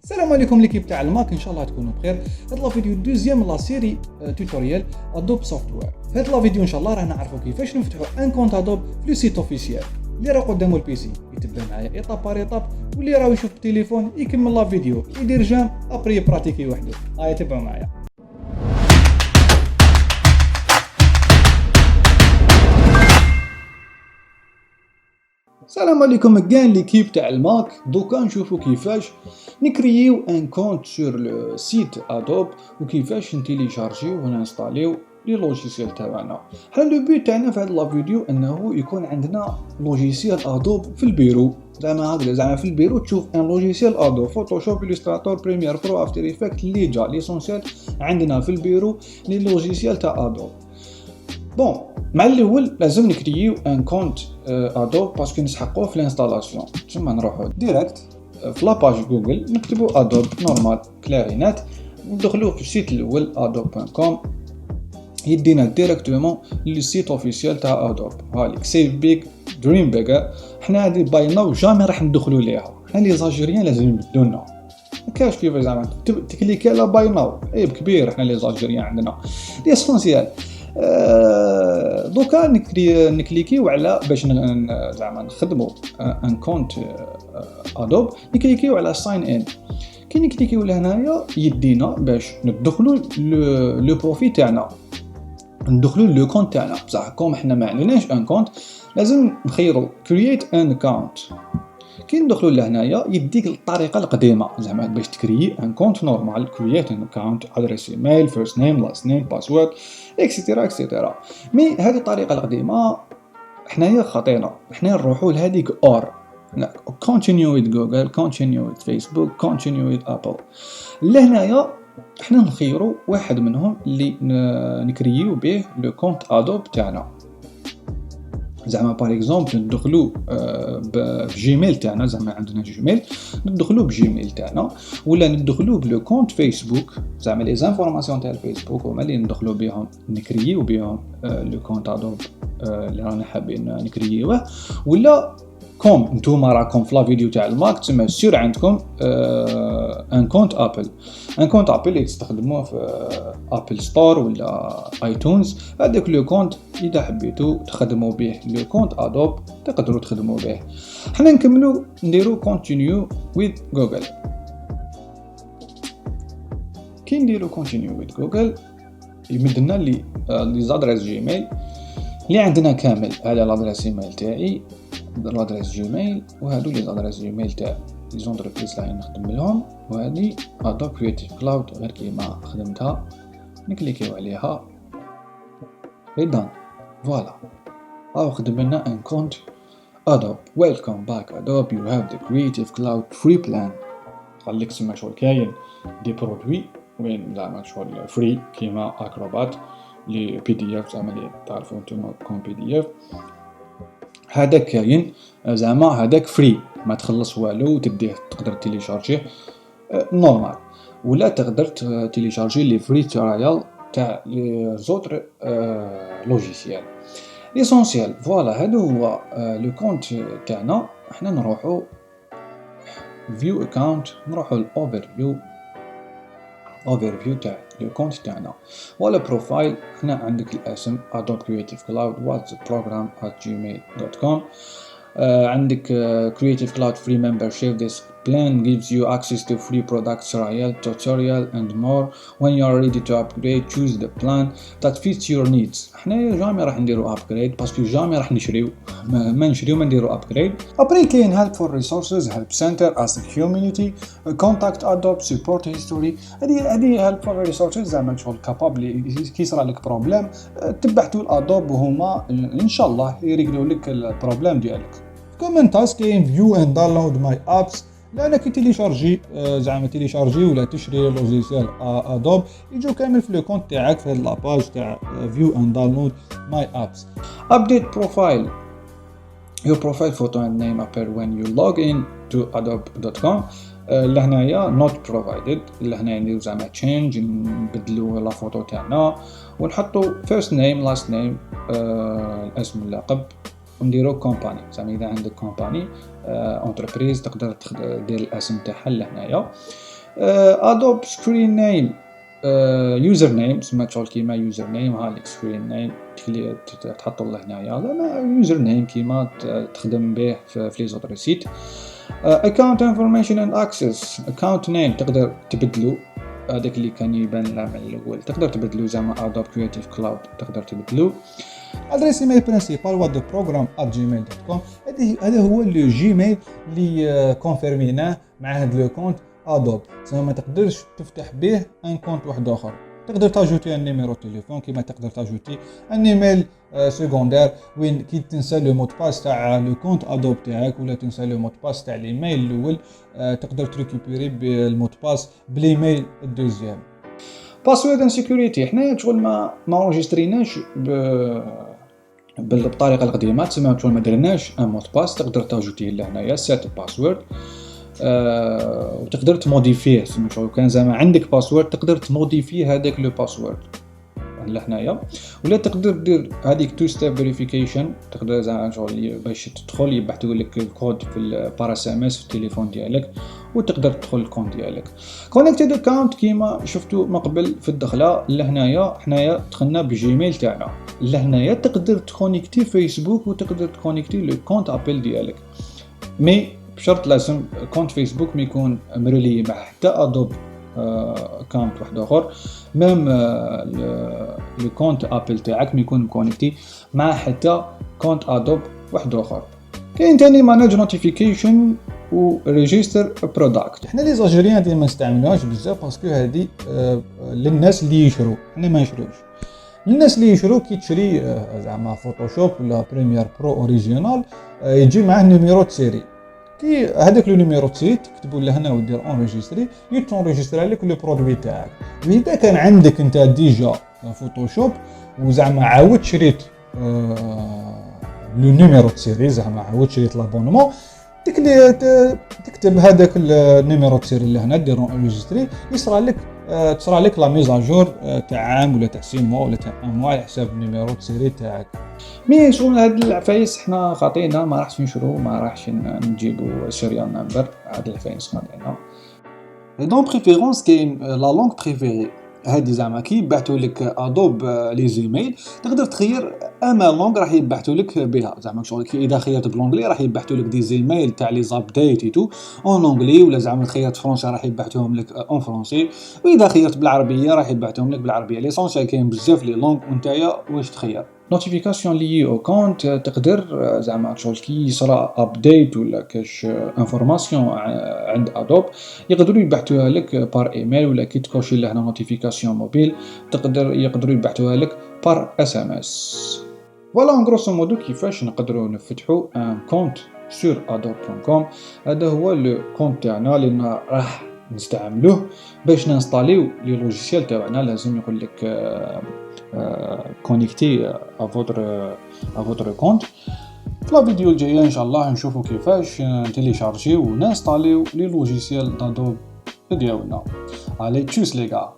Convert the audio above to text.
السلام عليكم ليكيب تاع الماك، ان شاء الله تكونوا بخير. هذا لا فيديو دوزيام لا سيري توتوريال ادوب سوفتوير. في هذا لا فيديو ان شاء الله راح نعرفوا كيفاش نفتحوا ان كونت ادوب في لو سيت اوفيسيال. اللي راه قدامه البيسي يتبع معايا ايطاب بار ايطاب، واللي راه يشوف التليفون يكمل لا فيديو يدير جام ابري براتيكي وحده. هاي تبعوا معايا. السلام عليكم كاع ليكيب تاع الماك. دوكا نشوفوا كيفاش نكرييو ان كونت سور لو سيت ادوب وكيفاش نتيليشارجيو ونانستاليو لي لوجيسيال تاعنا. حنا لو بوت تاعنا في هذا لا فيديو انه يكون عندنا لوجيسيال ادوب في البيرو، زعما في البيرو تشوف ان لوجيسيال ادوب فوتوشوب إليستراتور بريمير برو افتر ايفكت اللي جا ليسونسيال عندنا في البيرو لي لوجيسيال تاع ادوب. بون مع الاول لازم نكرييو ان كونت ادوب باسكو نسحقوه في الانستالاسيون. تما نروحو ديريكت في لاباج جوجل نكتبو ادوب نورمال كلارينات، ندخلو في السيت الاول adobe.com يدينا ديريكتومون للسيت اوفيسيال تاع ادوب. هاليك سيف بيك دريم بيغا. حنا هادي باي ناو جامي راح ندخلو ليها، حنا لي زاجيريان لازم يبدلونا كاش كيف زعما تكليكي على باي ناو عيب كبير. حنا لي زاجيريان عندنا ليسونسيال. دوكا نكليكيو على باش زعما نخدمو ان كونت ادوب، نكليكيو على ساين ان. كي نكليكيو لهنايا يدينا باش ندخلو لو بروفي تاعنا، ندخلو لو كونت تاعنا. بصح كوم حنا ما عندناش ان كونت لازم نخيرو كرييت ان اكونت. كي ندخلو لهنايا يديك الطريقه القديمه زعما باش تكريي ان كونت نورمال، كرييت ان اكونت ادريس ايميل فيرست نيم لاست نيم باسورد اكسيتيرا اكسيتيرا. مي هذه الطريقه القديمه حنايا خطينا، حنا نروحو لهذيك اور كونتينيو ويز جوجل، كونتينيو ويز فيسبوك، كونتينيو ويز ابل. لهنايا حنا نخيرو واحد منهم اللي نكرييو به لو كونت ادوب تاعنا. زعما بار اكزومبل ندخلو بجيميل تاعنا، زعما عندنا جيميل ندخلو بجيميل تاعنا، ولا ندخلو بلو كونت فيسبوك زعما لي زانفورماسيون تاع الفيسبوك هما اللي ندخلو بهم نكرييو بهم لو كونت ادوب اللي رانا حابين نكرييوه. ولا كوم نتوما راكم في لا فيديو تاع الماك تما سير عندكم ان كونت ابل. ان كونت ابل اللي تستخدموه في ابل ستور ولا ايتونز. هذاك لو كونت اذا حبيتو تخدموا به لو كونت ادوب تقدروا تخدموا به. حنا نكملوا نديرو كونتينيو ويز جوجل. كي نديرو كونتينيو ويز جوجل يمدنا لي زادريس جيميل اللي عندنا كامل. هذا لادريس ايميل تاعي، لادريس جيميل، وهادو لي زادريس جيميل تاع لي زونتربريز اللي نخدم لهم، وهذه ادوب كرياتيف كلاود غير كيما خدمتها. نكليكيو عليها ايضا فوالا او خدم لنا ان كونت ادوب. ويلكم باك ادوب، يو هاف ذا كرياتيف كلاود فري بلان. خليك تسمى شغل كاين دي برودوي وين زعما شغل فري كيما اكروبات لي بي دي اف، زعما لي تعرفوا نتوما كون بي دي اف. هذاك كاين زعما هذاك فري ما تخلص والو، تديه تقدر تيليشارجيه نورمال، ولا تقدر تيليشارجي لي فري ترايل تاع لي زوتر لوجيسيال ليسونسيال. فوالا هذا هو لو كونت تاعنا. احنا نروحو فيو اكاونت، نروحو الاوفر فيو تاع لو كونت تاعنا. ولا بروفايل هنا عندك الاسم Adobe Creative Cloud whatsappprogram@gmail.com. عندك Creative Cloud free membership. This plan gives you access to free product trial, tutorial and more. When you are ready to upgrade, choose the plan that fits your needs. احنا جامي راح نديرو upgrade باسكو جامي راح نشريو، ما نشريو ما نديرو upgrade. ابري كاين helpful resources, help center, ask community, contact Adobe, support history. هذه helpful resources زعما شغل كابابل كي صرا لك بروبليم تبعتو الادوب وهما ان شاء الله يريقلوا لك البروبليم ديالك. كومنتاس كاين فيو اند داونلود ماي ابس، لانك تيليشارجي زعما تيليشارجي ولا تشري لوجيسيال ادوب يجو كامل في لو كونت تاعك في هاد لاباج تاع فيو اند داونلود ماي ابس. ابديت بروفايل. your profile photo and name appear when you log in to adobe.com. لهنايا not provided. لهنا نديرو زعما change، نبدلو لا فوتو تاعنا ونحطو first name last name الاسم اللقب، ونديرو كومباني. زعما اذا عندك كومباني انتربريز تقدر دير الاسم تاعها لهنايا. ادوب سكرين نيم يوزر نيم سما شغل كيما يوزر نيم هاليك سكرين نيم تحطوا له هنايا زعما يوزر نيم كيما تخدم به في لي زوتر سيت. اكونت انفورميشن اند اكسس اكونت نيم تقدر تبدلو هذاك اللي كان يبان لنا من الاول تقدر تبدلو زعما ادوب كرياتيف كلاود تقدر تبدلو. ادريس ايميل برينسيبال هو program@gmail.com. هذا هو لو جيميل اللي كونفيرميناه مع هذا لو كونت ادوب. زعما ما تقدرش تفتح به ان كونت واحد اخر. تقدر تاجوتي ان نيميرو تليفون كيما تقدر تاجوتي ان ايميل سيكوندير وين كي تنسى لو مود باس تاع لو كونت ادوب تاعك ولا تنسى لو مود باس تاع الايميل الاول تقدر تريكوبيري بالمود باس بالايميل الدوزيام. باسورد اند سيكوريتي حنايا شغل ما اونجستريناش بالطريقه القديمه تسمى شغل ما درناش ان مود باس تقدر تاجوتيه لهنايا سيت باسورد وتقدر تموديفيه سمي شغل كان زعما عندك باسورد تقدر تموديفيه هذاك لو باسورد لهنايا ولا تقدر دير هذيك تو ستيب فيريفيكيشن تقدر زعما شغل باش تدخل يبحثوا لك الكود في البار اس ام اس في التليفون ديالك وتقدر تدخل الكونت ديالك. كونيكتد اكونت كيما شفتوا من قبل في الدخله لهنايا حنايا دخلنا بالجيميل تاعنا لهنايا تقدر تكونيكتي فيسبوك وتقدر تكونيكتي لو كونت ابل ديالك مي بشرط لازم كونت فيسبوك ما يكون مريلي مع حتى ادوب كونت واحد اخر ميم لو كونت ابل تاعك ما يكون كونيكتي مع حتى كونت ادوب واحد اخر. كاين ثاني ماناج نوتيفيكيشن و ريجستر برودكت. حنا لي زاجيريان ديما ما نستعملوهاش بزاف باسكو هذه للناس اللي يشرو حنا ما نشروش. للناس اللي يشرو كي تشري زعما فوتوشوب ولا بريمير برو اوريجينال يجي معاه نيميرو سيري كي هذاك لو نيميرو سيت تكتبوا له هنا ودير اونجستري يتونجستري لك لو برودوي تاعك. واذا كان عندك انت ديجا فوتوشوب وزعما عاود شريت لو نيميرو سيري زعما عاود شريت لابونمون تكتب هذاك النيميرو سيري اللي هنا دير اونجستري تصرى لك لا ميزاجور تاع عام ولا تاع 6 موا ولا تاع 1 موا على حساب النيميرو سيري تاعك. مي شغل هاد العفايس حنا خاطينا ما راحش نشرو ما راحش نجيبو سيريال نمبر هاد العفايس خاطينا. دون بريفيرونس كاين لا لونغ بريفيري هادي زعما كي يبعثوا لك ادوب لي زيميل تقدر تخير اما لونغ راح يبعثوا لك بها زعما شغل كي اذا خيرت بالانجلي راح يبعثوا لك دي زيميل تاع لي زابديت ايتو اون انجلي ولا زعما خيرت فرونسي راح يبعثوهم لك اون فرونسي واذا خيرت بالعربيه راح يبعثوهم لك بالعربيه. ليسونسيال كاين بزاف لي لونغ ونتايا واش تخير. نوتيفيكاسيون لي او كونت تقدر زعما شغل كي يصرا ابديت ولا كاش انفورماسيون عند ادوب يقدروا يبعثوها لك بار ايميل ولا كي تكوشي لهنا نوتيفيكاسيون موبيل يقدروا يبعثوها لك بار اس ام اس. فوالا ان غروسو مودو كيفاش نقدروا نفتحوا ان كونت سور adobe.com. هذا هو لو كونت تاعنا اللي راح نستعملوه باش نانستاليو لي لوجيسيال تاعنا. لازم يقول لك كونيكتي ا فوتر كونت. في لا فيديو الجايه ان شاء الله نشوفوا كيفاش نتيليشارجيو ونانستاليو لي لوجيسيال دادوب ديالنا. علي تشوس ليغا.